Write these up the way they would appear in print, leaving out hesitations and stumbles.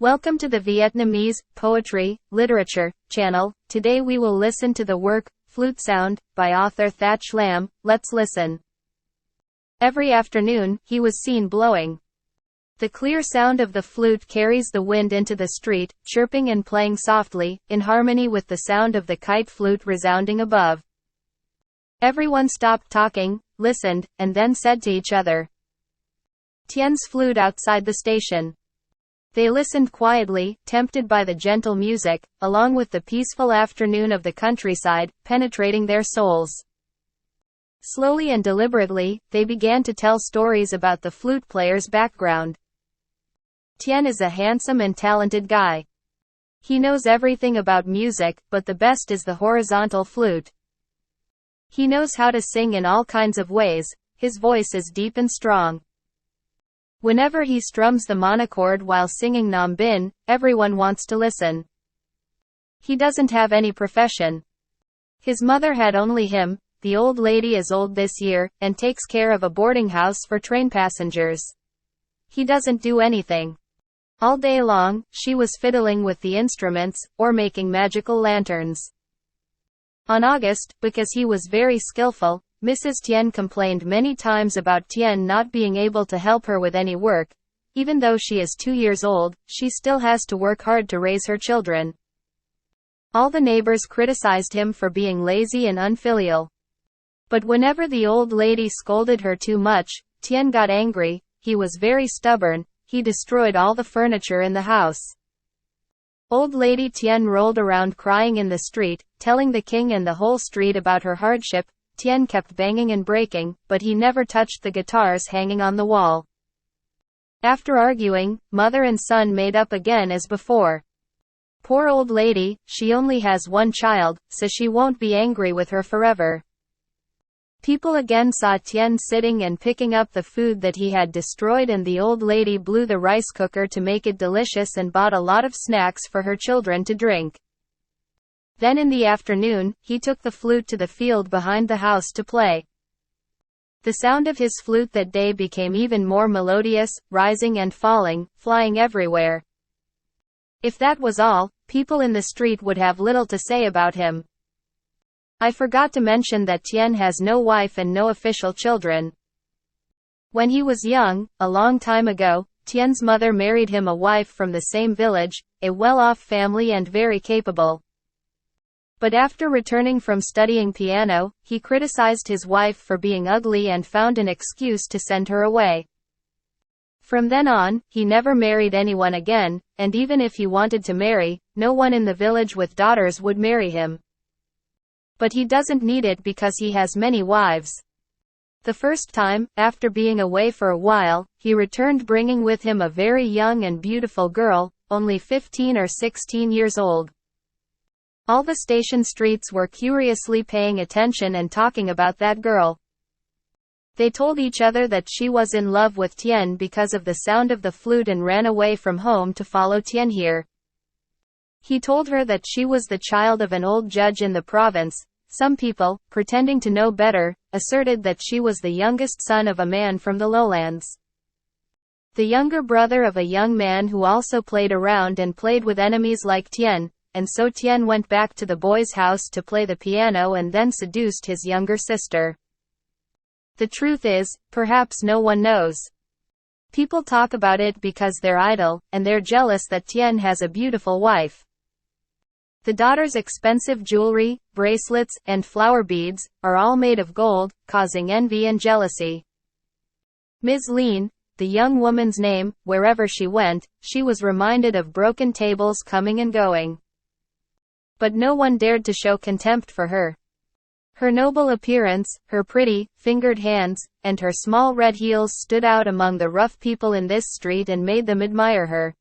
Welcome to the Vietnamese Poetry, Literature channel. Today we will listen to the work, Flute Sound, by author Thach Lam. Let's listen. Every afternoon, he was seen blowing. The clear sound of the flute carries the wind into the street, chirping and playing softly, in harmony with the sound of the kite flute resounding above. Everyone stopped talking, listened, and then said to each other, "Tien's flute outside the station." They listened quietly, tempted by the gentle music, along with the peaceful afternoon of the countryside, penetrating their souls. Slowly and deliberately, they began to tell stories about the flute player's background. Tien is a handsome and talented guy. He knows everything about music, but the best is the horizontal flute. He knows how to sing in all kinds of ways. His voice is deep and strong. Whenever he strums the monochord while singing Nam Bin, everyone wants to listen. He doesn't have any profession. His mother had only him. The old lady is old this year, and takes care of a boarding house for train passengers. He doesn't do anything. All day long, she was fiddling with the instruments, or making magical lanterns. On August, because he was very skillful, Mrs. Tien complained many times about Tien not being able to help her with any work. Even though she is 2 years old, she still has to work hard to raise her children. All the neighbors criticized him for being lazy and unfilial. But whenever the old lady scolded her too much, Tien got angry. He was very stubborn. He destroyed all the furniture in the house. Old Lady Tien rolled around crying in the street, telling the king and the whole street about her hardship. Tien kept banging and breaking, but he never touched the guitars hanging on the wall. After arguing, mother and son made up again as before. Poor old lady, she only has one child, so she won't be angry with her forever. People again saw Tien sitting and picking up the food that he had destroyed, and the old lady blew the rice cooker to make it delicious and bought a lot of snacks for her children to drink. Then in the afternoon, he took the flute to the field behind the house to play. The sound of his flute that day became even more melodious, rising and falling, flying everywhere. If that was all, people in the street would have little to say about him. I forgot to mention that Tien has no wife and no official children. When he was young, a long time ago, Tien's mother married him a wife from the same village, a well-off family and very capable. But after returning from studying piano, he criticized his wife for being ugly and found an excuse to send her away. From then on, he never married anyone again, and even if he wanted to marry, no one in the village with daughters would marry him. But he doesn't need it because he has many wives. The first time, after being away for a while, he returned bringing with him a very young and beautiful girl, only 15 or 16 years old. All the station streets were curiously paying attention and talking about that girl. They told each other that she was in love with Tien because of the sound of the flute and ran away from home to follow Tien here. He told her that she was the child of an old judge in the province. Some people, pretending to know better, asserted that she was the youngest son of a man from the lowlands. The younger brother of a young man who also played around and played with enemies like Tien. And so Tien went back to the boy's house to play the piano and then seduced his younger sister. The truth is, perhaps no one knows. People talk about it because they're idle, and they're jealous that Tien has a beautiful wife. The daughter's expensive jewelry, bracelets, and flower beads, are all made of gold, causing envy and jealousy. Ms. Lin, the young woman's name, wherever she went, she was reminded of broken tables coming and going. But no one dared to show contempt for her. Her noble appearance, her pretty, fingered hands, and her small red heels stood out among the rough people in this street and made them admire her.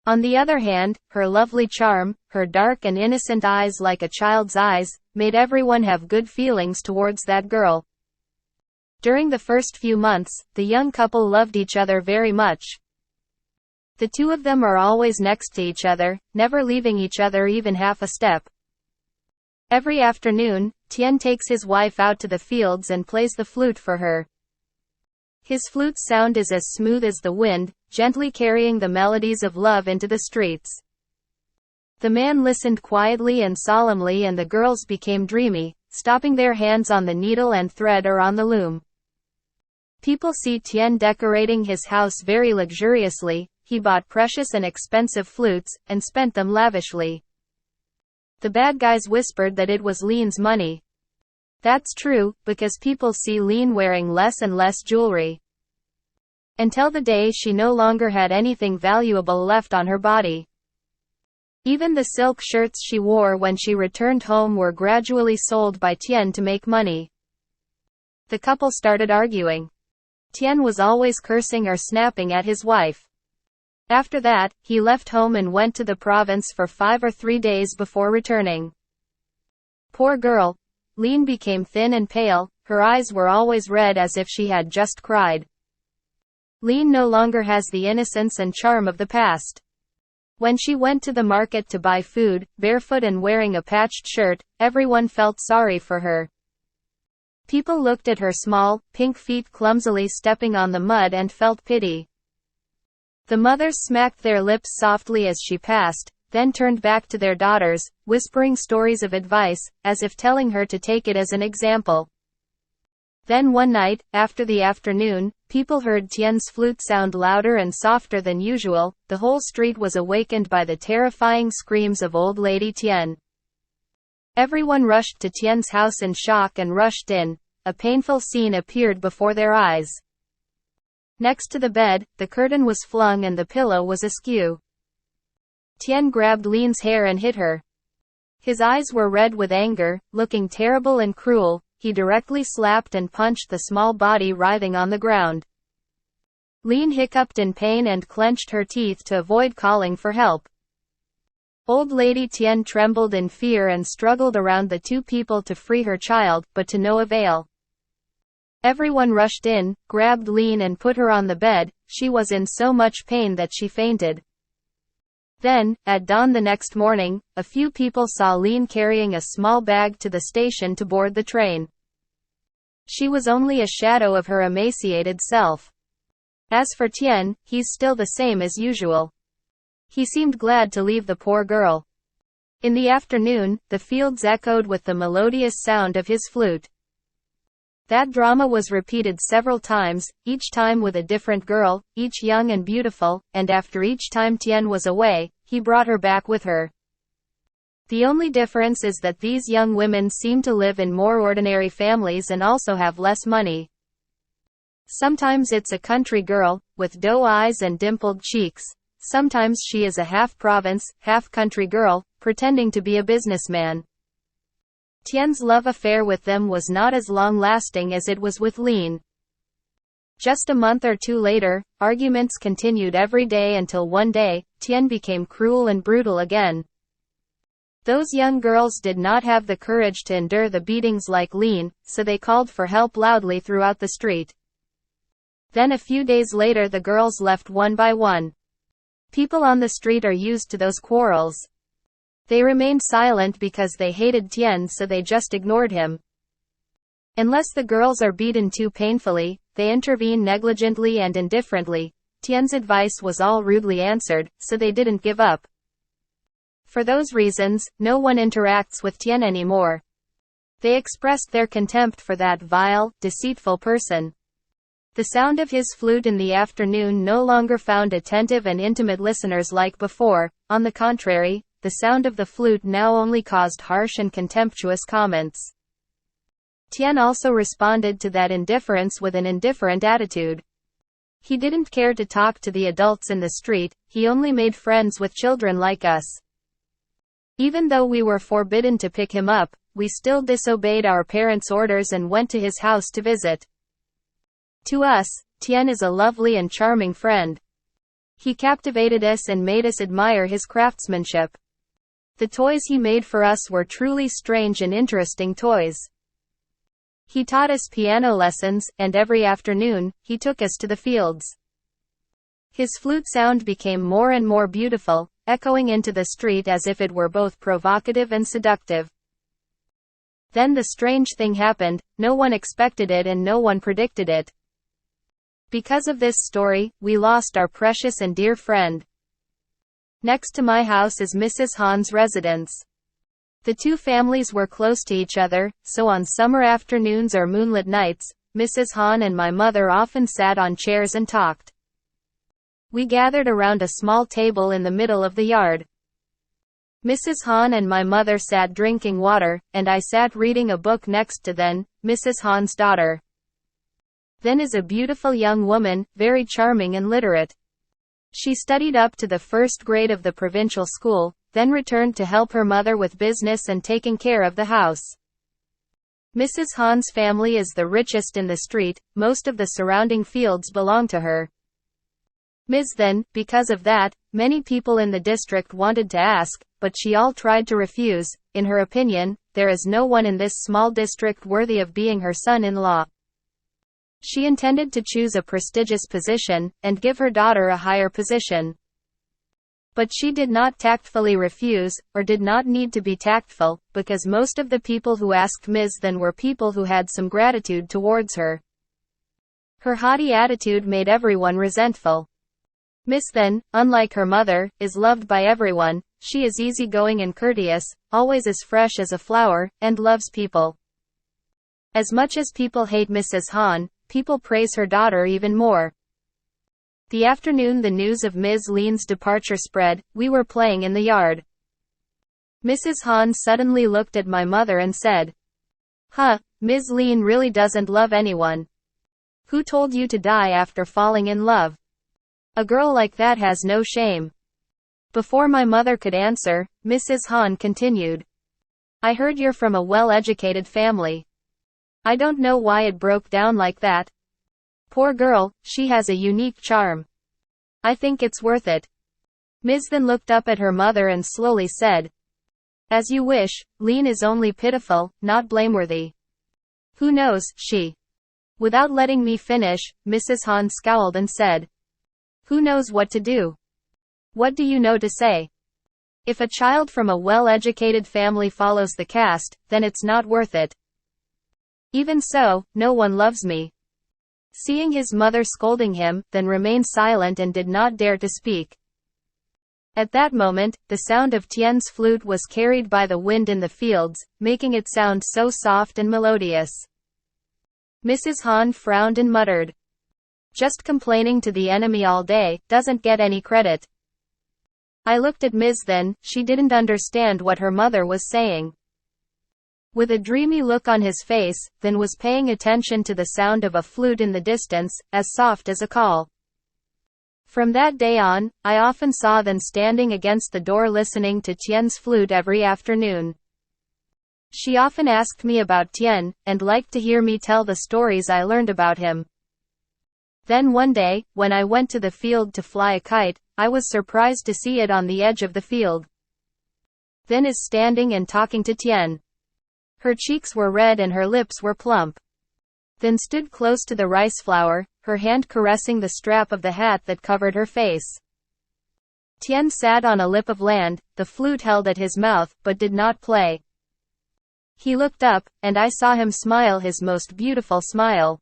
On the other hand, her lovely charm, her dark and innocent eyes like a child's eyes, made everyone have good feelings towards that girl. During the first few months, the young couple loved each other very much. The two of them are always next to each other, never leaving each other even half a step. Every afternoon, Tien takes his wife out to the fields and plays the flute for her. His flute sound is as smooth as the wind, gently carrying the melodies of love into the streets. The man listened quietly and solemnly, and the girls became dreamy, stopping their hands on the needle and thread or on the loom. People see Tien decorating his house very luxuriously. He bought precious and expensive flutes, and spent them lavishly. The bad guys whispered that it was Lin's money. That's true, because people see Lin wearing less and less jewelry. Until the day she no longer had anything valuable left on her body. Even the silk shirts she wore when she returned home were gradually sold by Tien to make money. The couple started arguing. Tien was always cursing or snapping at his wife. After that, he left home and went to the province for 5 or 3 days before returning. Poor girl. Lin became thin and pale, her eyes were always red as if she had just cried. Lin no longer has the innocence and charm of the past. When she went to the market to buy food, barefoot and wearing a patched shirt, everyone felt sorry for her. People looked at her small, pink feet clumsily stepping on the mud and felt pity. The mothers smacked their lips softly as she passed, then turned back to their daughters, whispering stories of advice, as if telling her to take it as an example. Then one night, after the afternoon, people heard Tien's flute sound louder and softer than usual. The whole street was awakened by the terrifying screams of old lady Tien. Everyone rushed to Tien's house in shock and rushed in. A painful scene appeared before their eyes. Next to the bed, the curtain was flung and the pillow was askew. Tien grabbed Lin's hair and hit her. His eyes were red with anger, looking terrible and cruel. He directly slapped and punched the small body writhing on the ground. Lin hiccuped in pain and clenched her teeth to avoid calling for help. Old lady Tien trembled in fear and struggled around the two people to free her child, but to no avail. Everyone rushed in, grabbed Lin and put her on the bed. She was in so much pain that she fainted. Then, at dawn the next morning, a few people saw Lin carrying a small bag to the station to board the train. She was only a shadow of her emaciated self. As for Tien, he's still the same as usual. He seemed glad to leave the poor girl. In the afternoon, the fields echoed with the melodious sound of his flute. That drama was repeated several times, each time with a different girl, each young and beautiful, and after each time Tien was away, he brought her back with her. The only difference is that these young women seem to live in more ordinary families and also have less money. Sometimes it's a country girl, with doe eyes and dimpled cheeks. Sometimes she is a half-province, half-country girl, pretending to be a businessman. Tien's love affair with them was not as long-lasting as it was with Lin. Just a month or two later, arguments continued every day until one day, Tien became cruel and brutal again. Those young girls did not have the courage to endure the beatings like Lin, so they called for help loudly throughout the street. Then a few days later the girls left one by one. People on the street are used to those quarrels. They remained silent because they hated Tien, so they just ignored him. Unless the girls are beaten too painfully, they intervene negligently and indifferently. Tien's advice was all rudely answered, so they didn't give up. For those reasons, no one interacts with Tien anymore. They expressed their contempt for that vile, deceitful person. The sound of his flute in the afternoon no longer found attentive and intimate listeners like before. On the contrary, the sound of the flute now only caused harsh and contemptuous comments. Tien also responded to that indifference with an indifferent attitude. He didn't care to talk to the adults in the street, he only made friends with children like us. Even though we were forbidden to pick him up, we still disobeyed our parents' orders and went to his house to visit. To us, Tien is a lovely and charming friend. He captivated us and made us admire his craftsmanship. The toys he made for us were truly strange and interesting toys. He taught us piano lessons, and every afternoon, he took us to the fields. His flute sound became more and more beautiful, echoing into the street as if it were both provocative and seductive. Then the strange thing happened, no one expected it and no one predicted it. Because of this story, we lost our precious and dear friend. Next to my house is Mrs. Hahn's residence. The two families were close to each other, so on summer afternoons or moonlit nights, Mrs. Hahn and my mother often sat on chairs and talked. We gathered around a small table in the middle of the yard. Mrs. Hahn and my mother sat drinking water, and I sat reading a book next to them. Mrs. Hahn's daughter then is a beautiful young woman, very charming and literate. She studied up to the first grade of the provincial school, then returned to help her mother with business and taking care of the house. Mrs. Hahn's family is the richest in the street, most of the surrounding fields belong to her. Ms. Then, because of that, many people in the district wanted to ask, but she all tried to refuse. In her opinion, there is no one in this small district worthy of being her son-in-law. She intended to choose a prestigious position, and give her daughter a higher position. But she did not tactfully refuse, or did not need to be tactful, because most of the people who asked Ms. Then were people who had some gratitude towards her. Her haughty attitude made everyone resentful. Miss Then, unlike her mother, is loved by everyone. She is easygoing and courteous, always as fresh as a flower, and loves people. As much as people hate Mrs. Hahn, people praise her daughter even more. The afternoon the news of Ms. Lean's departure spread, we were playing in the yard. Mrs. Hahn suddenly looked at my mother and said, "Huh, Ms. Lean really doesn't love anyone. Who told you to die after falling in love? A girl like that has no shame." Before my mother could answer, Mrs. Hahn continued, "I heard you're from a well-educated family. I don't know why it broke down like that. Poor girl, she has a unique charm. I think it's worth it." Ms. Then looked up at her mother and slowly said, "As you wish, Lean is only pitiful, not blameworthy. Who knows, she." Without letting me finish, Mrs. Hahn scowled and said, "Who knows what to do? What do you know to say? If a child from a well-educated family follows the caste, then it's not worth it. Even so, no one loves me." Seeing his mother scolding him, then remained silent and did not dare to speak. At that moment, the sound of Tien's flute was carried by the wind in the fields, making it sound so soft and melodious. Mrs. Hahn frowned and muttered, "Just complaining to the enemy all day, doesn't get any credit." I looked at Ms. Then, she didn't understand what her mother was saying. With a dreamy look on his face, Then was paying attention to the sound of a flute in the distance, as soft as a call. From that day on, I often saw Then standing against the door listening to Tien's flute every afternoon. She often asked me about Tien, and liked to hear me tell the stories I learned about him. Then one day, when I went to the field to fly a kite, I was surprised to see it on the edge of the field. Then is standing and talking to Tien. Her cheeks were red and her lips were plump. Then stood close to the rice flour, her hand caressing the strap of the hat that covered her face. Tien sat on a lip of land, the flute held at his mouth, but did not play. He looked up, and I saw him smile his most beautiful smile.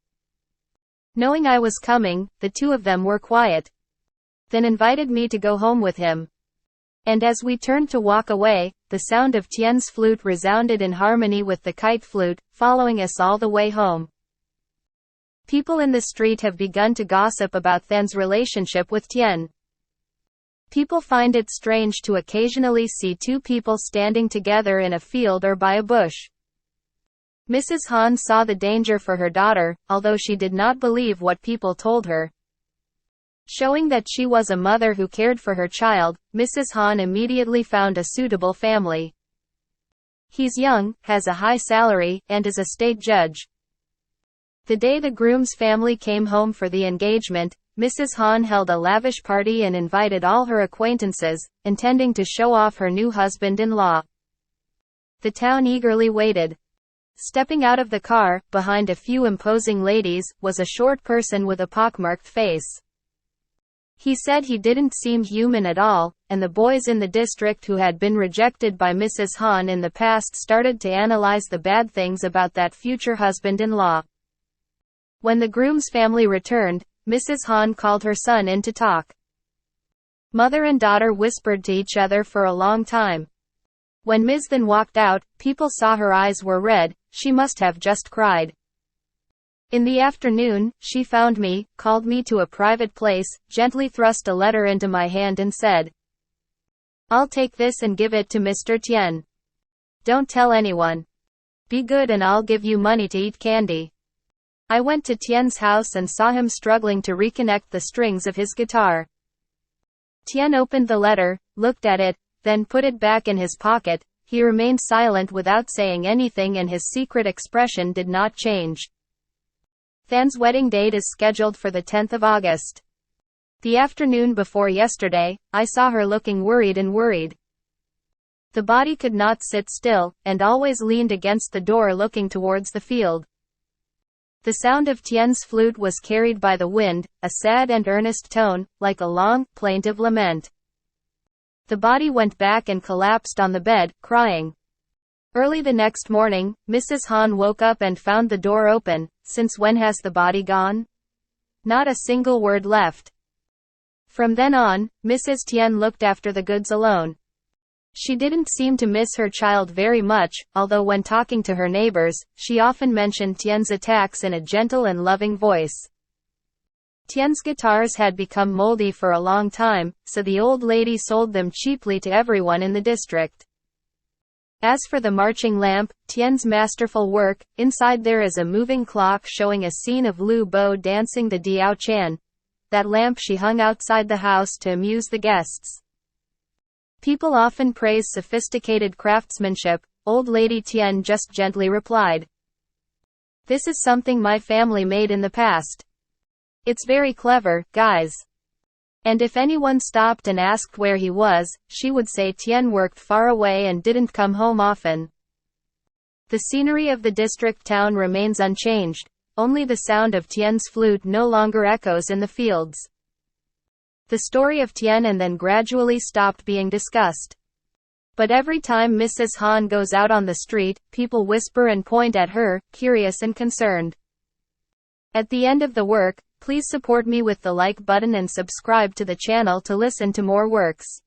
Knowing I was coming, the two of them were quiet. Then invited me to go home with him. And as we turned to walk away, the sound of Tien's flute resounded in harmony with the kite flute, following us all the way home. People in the street have begun to gossip about Then's relationship with Tien. People find it strange to occasionally see two people standing together in a field or by a bush. Mrs. Hahn saw the danger for her daughter, although she did not believe what people told her. Showing that she was a mother who cared for her child, Mrs. Hahn immediately found a suitable family. He's young, has a high salary, and is a state judge. The day the groom's family came home for the engagement, Mrs. Hahn held a lavish party and invited all her acquaintances, intending to show off her new husband-in-law. The town eagerly waited. Stepping out of the car, behind a few imposing ladies, was a short person with a pockmarked face. He said he didn't seem human at all, and the boys in the district who had been rejected by Mrs. Hahn in the past started to analyze the bad things about that future husband-in-law. When the groom's family returned, Mrs. Han called her son in to talk. Mother and daughter whispered to each other for a long time. When Ms. then walked out, people saw her eyes were red, she must have just cried. In the afternoon, she found me, called me to a private place, gently thrust a letter into my hand and said, "I'll take this and give it to Mr. Tien. Don't tell anyone. Be good and I'll give you money to eat candy." I went to Tien's house and saw him struggling to reconnect the strings of his guitar. Tien opened the letter, looked at it, then put it back in his pocket. He remained silent without saying anything and his secret expression did not change. Than's wedding date is scheduled for the 10th of August. The afternoon before yesterday, I saw her looking worried and worried. The body could not sit still, and always leaned against the door looking towards the field. The sound of Tien's flute was carried by the wind, a sad and earnest tone, like a long, plaintive lament. The body went back and collapsed on the bed, crying. Early the next morning, Mrs. Han woke up and found the door open. "Since when has the body gone?" Not a single word left. From then on, Mrs. Tien looked after the goods alone. She didn't seem to miss her child very much, although when talking to her neighbors, she often mentioned Tien's attacks in a gentle and loving voice. Tien's guitars had become moldy for a long time, so the old lady sold them cheaply to everyone in the district. As for the marching lamp, Tien's masterful work, inside there is a moving clock showing a scene of Lu Bo dancing the Diao Chan. That lamp she hung outside the house to amuse the guests. People often praise sophisticated craftsmanship. Old Lady Tien just gently replied, "This is something my family made in the past. It's very clever, guys." And if anyone stopped and asked where he was, she would say Tien worked far away and didn't come home often. The scenery of the district town remains unchanged. Only the sound of Tien's flute no longer echoes in the fields. The story of Tien and then gradually stopped being discussed. But every time Mrs. Han goes out on the street, people whisper and point at her, curious and concerned. At the end of the work, please support me with the like button and subscribe to the channel to listen to more works.